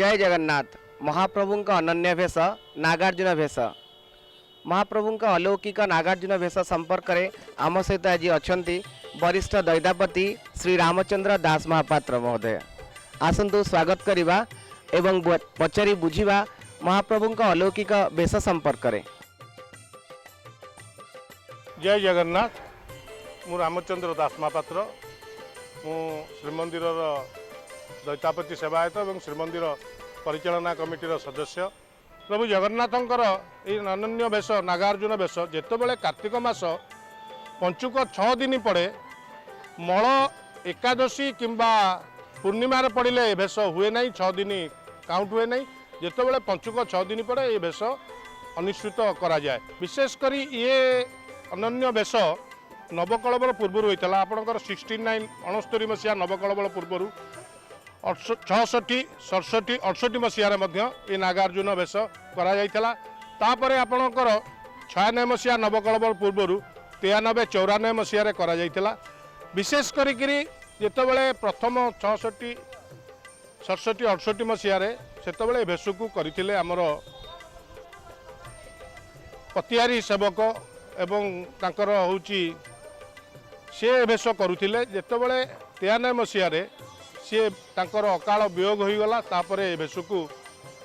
जय जगन्नाथ। महाप्रभु का अनन्य भेष नागार्जुन भेष। महाप्रभु का अलौकिक नागार्जुन भेष संपर्क में आम सहित आज अच्छा वरिष्ठ दैदापति श्री रामचंद्र दास महापात्र महोदय। आसतु स्वागत करवा एवं पचारि बुझा महाप्रभु का अलौकिक भेष संपर्क में। जय जगन्नाथ। मु रामचंद्र दास महापात्र मु श्रीमंदिर दैतापति सेवायत और श्रीमंदिर परिचालना कमिटीर सदस्य। प्रभु जगन्नाथंकर ये अनन्य भेष नागार्जुन भेष जितेबाला कार्तिक मास पंचुक 6 दिन पड़े मल एकादशी किंबा पूर्णिमार पड़े भेष हुए ना 6 दिन काउंट हुए ना। जितेबाला पंचुक 6 दिन पड़े ये भेष अनुष्ठित करा जाए। विशेषकर ये अनन्य भेष नवकलबर पूर्वर होता आपंकर 69 मसीहा नवकलबर पूर्वर 66 67 68 मसीह ये नागार्जुन भेष कर आपणकर 96 मसीहा नवकलबर पूर्वर 93 94 मसीह कर विशेष करी जितेबाला प्रथम 66 67 68 मसीह से भेष को करते आमर पतियारी सेवक एवं तांकर होची से भेष करुले। जितेबाला 93 मसीह सी तांकर अकाल वियोग होगला भेष को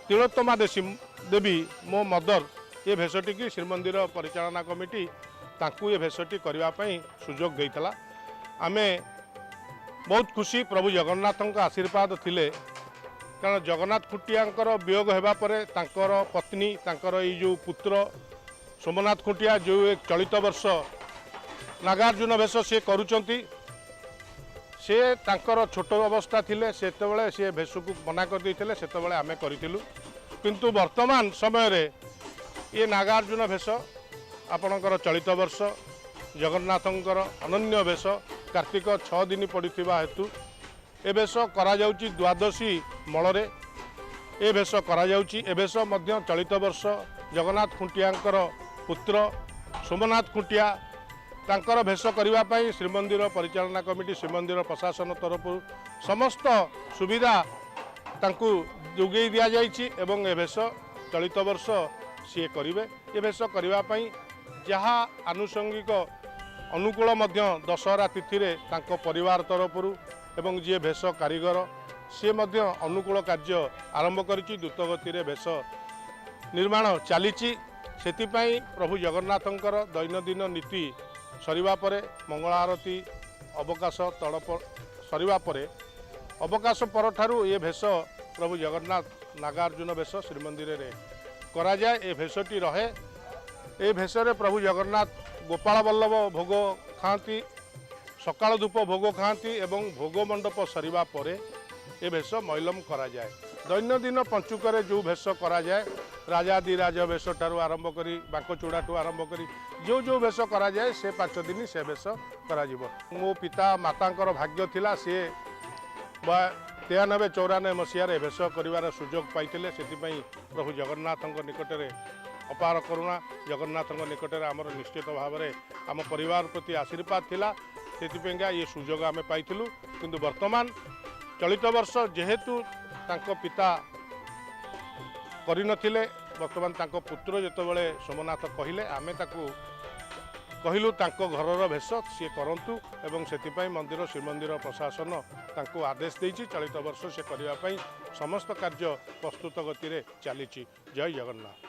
तिलोत्तमा देवी मो मदर ये भेषटी की श्रीमंदिर परिचालना कमिटी तांकू ये भेषटी करने सुजोग देता। आमे बहुत खुशी प्रभु जगन्नाथ आशीर्वाद थिले कारण जगन्नाथ खुंटिया वियोग होगापर तांकर पत्नी तांकर ये जो पुत्र सोमनाथ खुंटिया जो एक चलित वर्ष नागार्जुन भेष सी करुचंती से तांकर छोट अवस्था थिले सेतेबेले से भेष को मना कर देते सेतेबेले आमे करिथिलु। किंतु वर्तमान समय रे ये नागार्जुन भेष आपणकर चलित वर्ष जगन्नाथंकर अनन्य भेष कार्तिक 6 दिन पड़िथिबा हेतु ए भेष करा जाउची द्वादशी मलरे ए भेष करा जाउची। ए भेष मध्य चलित वर्ष जगन्नाथ खुंटियाकर पुत्र सोमनाथ खुंटिया तांकर भेष करने श्रीमंदिर परिचालना कमिटी श्रीमंदिर प्रशासन तरफ समस्त सुविधा तांकू जोगे दि जाइए एवं ए भेष चलित वर्ष सी करेंगे। ये भेष करने जहाँ आनुषंगिक अनुकूल दशहरा तिथि तांको परिवार तरफ एवं जी भेष कारीगर सी अनुकूल कार्य आरंभ करिछि। द्रुतगति भेष निर्माण चली प्रभु जगन्नाथंकर दैनंदिन नीति सरिबा परे मंगल आरती अवकाश तड़प सरिबा परे अवकाश पर ठारू ये भेष प्रभु जगन्नाथ नागार्जुन भेष श्रीमंदिर रे करा जाए। ए भेषटी रहे ए भेषरे प्रभु जगन्नाथ गोपाल बल्लभ भोग खाती सकाल धूप भोग खाती एवं भोग मंडप सरिबा परे ए भेष मैलम करा जाए। दैनंदिन पंचुक जो भेष करा जाए राजादिराज भेष ठारू आरंभ करी बांकचूड़ा ठू आरंभ करी जो जो भेष करा जाए से 5 दिन से भेष करा जिवो। मो पिता मातांकर भाग्य थिला से 93 94 मसीह भेष करिवार सुजोग पाइथिले। सेतिपई प्रभु जगन्नाथंक निकटरे अपार करुणा जगन्नाथंक निकटरे आमर निश्चित भाव में आम परिवार प्रति आशीर्वाद थिला सेतिपईका ये सुजोग आमे पाइथिलु। किंतु वर्तमान चलित वर्ष जेहेतु तांको पिता करि नथिले वर्तमान तांको पुत्र जेतेबेले सोमनाथ कहिले आमे ताकू कहिलु तांको घरर भेष सी करंतु एवं सेतिपई मंदिर श्रीमंदिर प्रशासन तांको आदेश देछि। चलित वर्ष से करबा पई समस्त कार्य प्रस्तुत गति रे चलीछि। जय जगन्नाथ।